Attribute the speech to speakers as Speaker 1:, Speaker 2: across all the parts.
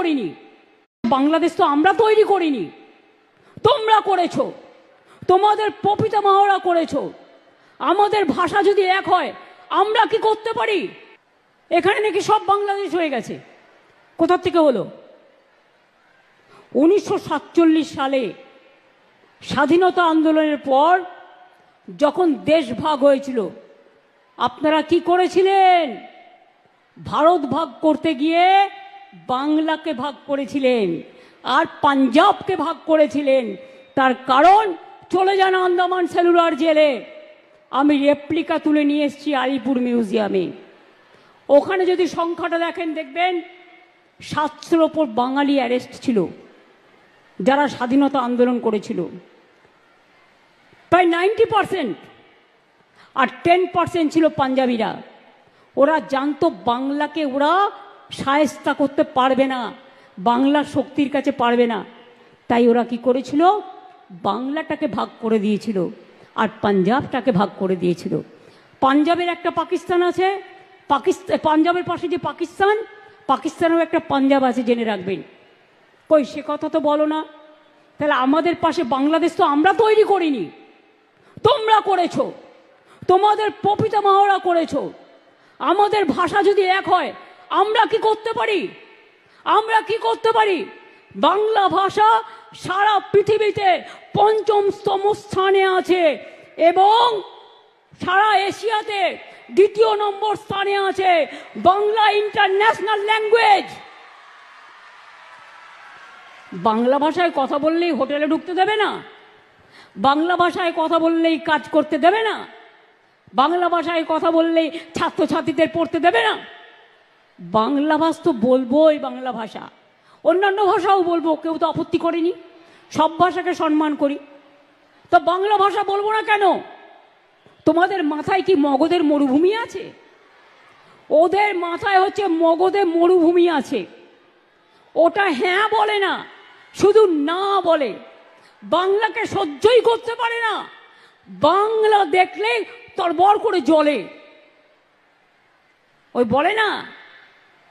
Speaker 1: করিনি, বাংলাদেশ তো আমরা তৈরি করিনি, তোমরা করেছো, তোমাদের প্রপিতামহরা করেছো। আমাদের ভাষা যদি এক হয় আমরা কি করতে পারি? এখানে নাকি সব বাংলাদেশ হয়ে গেছে, কোথা থেকে হলো? 1947 সালে স্বাধীনতা আন্দোলনের পর যখন দেশ ভাগ হয়েছিল, আপনারা কি করেছিলেন? ভারত ভাগ করতে গিয়ে বাংলাকে ভাগ করেছিলেন আর পাঞ্জাবকে ভাগ করেছিলেন। তার কারণ চলে যান আন্দামান সেলুলার জেলে, আমি রেপ্লিকা তুলে নিয়ে এসেছি আলিপুর মিউজিয়ামে। ওখানে যদি সংখ্যাটা দেখেন দেখবেন 700-র ওপর বাঙালি অ্যারেস্ট ছিল যারা স্বাধীনতা আন্দোলন করেছিল, প্রায় 90%। আর 10% ছিল পাঞ্জাবিরা। ওরা জানতো বাংলাকে ওরা শায়েস্তা করতে পারবে না, বাংলার শক্তির কাছে পারবে না, তাই ওরা কি করেছিল? বাংলাটাকে ভাগ করে দিয়েছিল আর পাঞ্জাবটাকে ভাগ করে দিয়েছিল। পাঞ্জাবের একটা পাকিস্তান আছে, পাঞ্জাবের পাশে যে পাকিস্তান, পাকিস্তানেও একটা পাঞ্জাব আছে, জেনে রাখবেন। কই সে কথা তো বলো না। তাহলে আমাদের পাশে বাংলাদেশ তো আমরা তৈরি করিনি, তোমরা করেছো, তোমাদের প্রপিতামহরা করেছো। আমাদের ভাষা যদি এক হয় আমরা কি করতে পারি? আমরা কি করতে পারি? বাংলা ভাষা সারা পৃথিবীতে 5ম স্থানে আছে এবং সারা এশিয়াতে 2 নম্বর স্থানে আছে। Bangla international language. বাংলা ভাষায় কথা বললেই হোটেলে ঢুকতে দেবে না, বাংলা ভাষায় কথা বললেই কাজ করতে দেবে না, বাংলা ভাষায় কথা বললেই ছাত্রছাত্রীদের পড়তে দেবে না। বাংলা ভাষা তো বলবোই, বাংলা ভাষা, অন্যান্য ভাষাও বলবো, কেউ তো আপত্তি করেনি, সব ভাষাকে সম্মান করি। তো বাংলা ভাষা বলবো না কেন? তোমাদের মাথায় কি মগধের মরুভূমি আছে? ওদের মাথায় হচ্ছে মগধে মরুভূমি আছে। ওটা হ্যাঁ বলে না, শুধু না বলে। বাংলাকে সহ্যই করতে পারে না, বাংলা দেখলে তরবর করে জ্বলে। ওই বলে না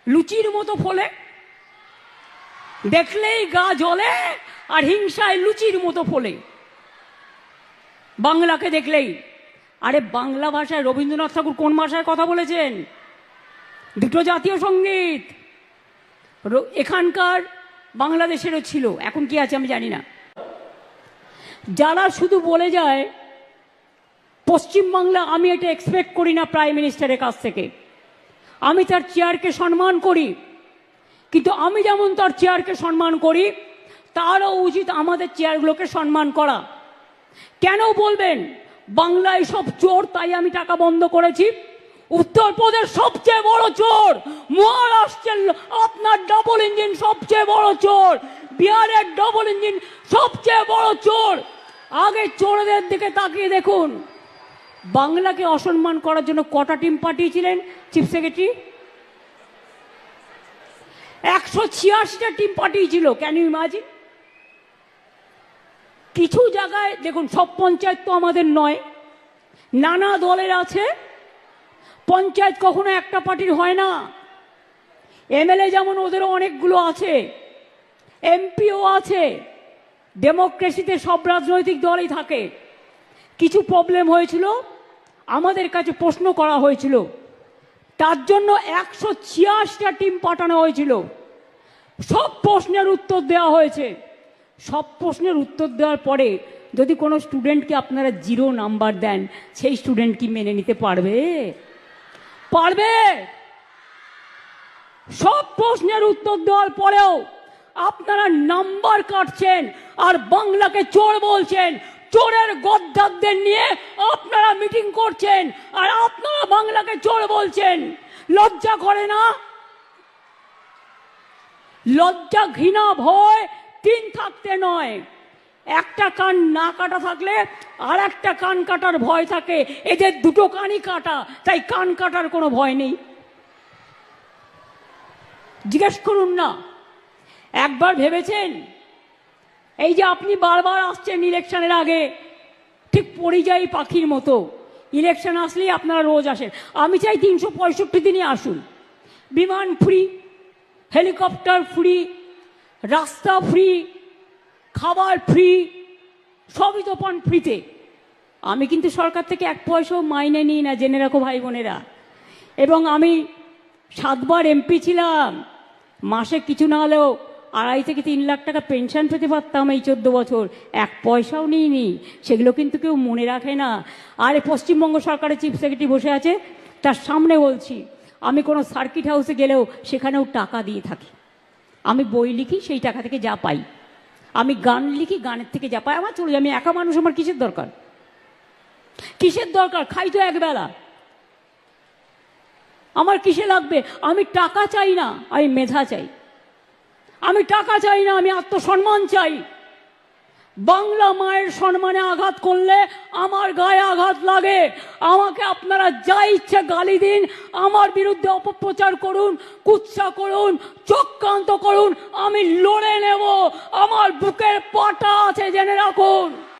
Speaker 1: লুচির মতো ফলে, দেখলেই গা জ্বলে আর হিংসায় লুচির মতো ফলে বাংলাকে দেখলেই। আরে বাংলা ভাষায় রবীন্দ্রনাথ ঠাকুর কোন ভাষায় কথা বলেছেন? 2 জাতীয় সঙ্গীত এখানকার বাংলাদেশেরও ছিল, এখন কি আছে আমি জানি না। যারা শুধু বলে যায় পশ্চিমবাংলা, আমি এটা এক্সপেক্ট করি না প্রাইম মিনিস্টারের কাছ থেকে। আমি তার চেয়ারকে সম্মান করি, কিন্তু আমি যেমন তার চেয়ারকে সম্মান করি, তারও উচিত আমাদের চেয়ারগুলোকে সম্মান করা। কেন বলবেন বাংলায় সব চোর তাই আমি টাকা বন্ধ করেছি? উত্তরপ্রদেশ সবচেয়ে বড় চোর, মহারাষ্ট্রের আপনার ডাবল ইঞ্জিন সবচেয়ে বড় চোর, বিহারের ডাবল ইঞ্জিন সবচেয়ে বড় চোর। আগে চোরদের দিকে তাকিয়ে দেখুন। বাংলাকে অসম্মান করার জন্য কটা টিম পাঠিয়েছিলেন চিফ সেক্রেটারি? 186টা টিম পাঠিয়েছিল। Can you imagine? কিছু জায়গায় দেখুন, সব পঞ্চায়েত তো আমাদের নয়, নানা দলের আছে। পঞ্চায়েত কখনো একটা পার্টির হয় না। এমএলএ যেমন ওদেরও অনেকগুলো আছে, এমপিও আছে। ডেমোক্রেসিতে সব রাজনৈতিক দলই থাকে। কিছু প্রবলেম হয়েছিল, আমাদের কাছে প্রশ্ন করা হয়েছিল, তার জন্য 186টা টিম পাঠানো হয়েছিল। সব প্রশ্নের উত্তর দেওয়া হয়েছে। সব প্রশ্নের উত্তর দেওয়ার পরে যদি কোনো স্টুডেন্টকে আপনারা 0 নাম্বার দেন, সেই স্টুডেন্ট কি মেনে নিতে পারবে? পারবে? সব প্রশ্নের উত্তর দেওয়ার পরেও আপনারা নাম্বার কাটছেন আর বাংলাকে চোর বলছেন। চোরের গদ্দারদের নিয়ে আপনারা মিটিং করছেন আর আপনারা বাংলাকে চোর বলছেন। লজ্জা করে না? লজ্জা, ঘৃণা, ভয় 3 থাকতে নয়, একটা কান না কাটা থাকলে আর একটা কান কাটার ভয় থাকে। এদের 2টো কানই কাটা, তাই কান কাটার কোনো ভয় নেই। জিজ্ঞেস করুন না, একবার ভেবেছেন এই যে আপনি বারবার আসছেন ইলেকশনের আগে, ঠিক পরিযায়ী পাখির মতো ইলেকশন আসলেই আপনারা রোজ আসেন। আমি চাই 365 দিনই আসুন। বিমান ফ্রি, হেলিকপ্টার ফ্রি, রাস্তা ফ্রি, খাবার ফ্রি, সবই তো পান ফ্রিতে। আমি কিন্তু সরকার থেকে এক পয়সাও মাইনে নিই না, জেনে রাখো ভাই বোনেরা। এবং আমি 7 বার এমপি ছিলাম, মাসে কিছু না হলেও 2.5 থেকে 3 লাখ টাকা পেনশন পেতে পারতাম এই 14 বছর, এক পয়সাও নিইনি। সেগুলো কিন্তু কেউ মনে রাখে না। আর পশ্চিমবঙ্গ সরকারের চিফ সেক্রেটারি বসে আছে, তার সামনে বলছি, আমি কোনো সার্কিট হাউসে গেলেও সেখানেও টাকা দিয়ে থাকি। আমি বই লিখি, সেই টাকা থেকে যা পাই। আমি গান লিখি, গানের থেকে যা পাই আমার চলে যায়। আমি একা মানুষ, আমার কিসের দরকার? কিসের দরকার? খাই তো একবেলা, আমার কিসে লাগবে? আমি টাকা চাই না, আমি মেধা চাই। আমি টাকা চাই না, আমি আত্মসম্মান চাই। বাংলা মায়ের সম্মানে আঘাত করলে আমার গায়ে আঘাত লাগে। আমাকে আপনারা যা ইচ্ছে গালি দিন, আমার বিরুদ্ধে অপপ্রচার করুন, কুৎসা করুন, চক্রান্ত করুন, আমি লড়ে নেব। আমার বুকের পাটা আছে, জেনে রাখুন।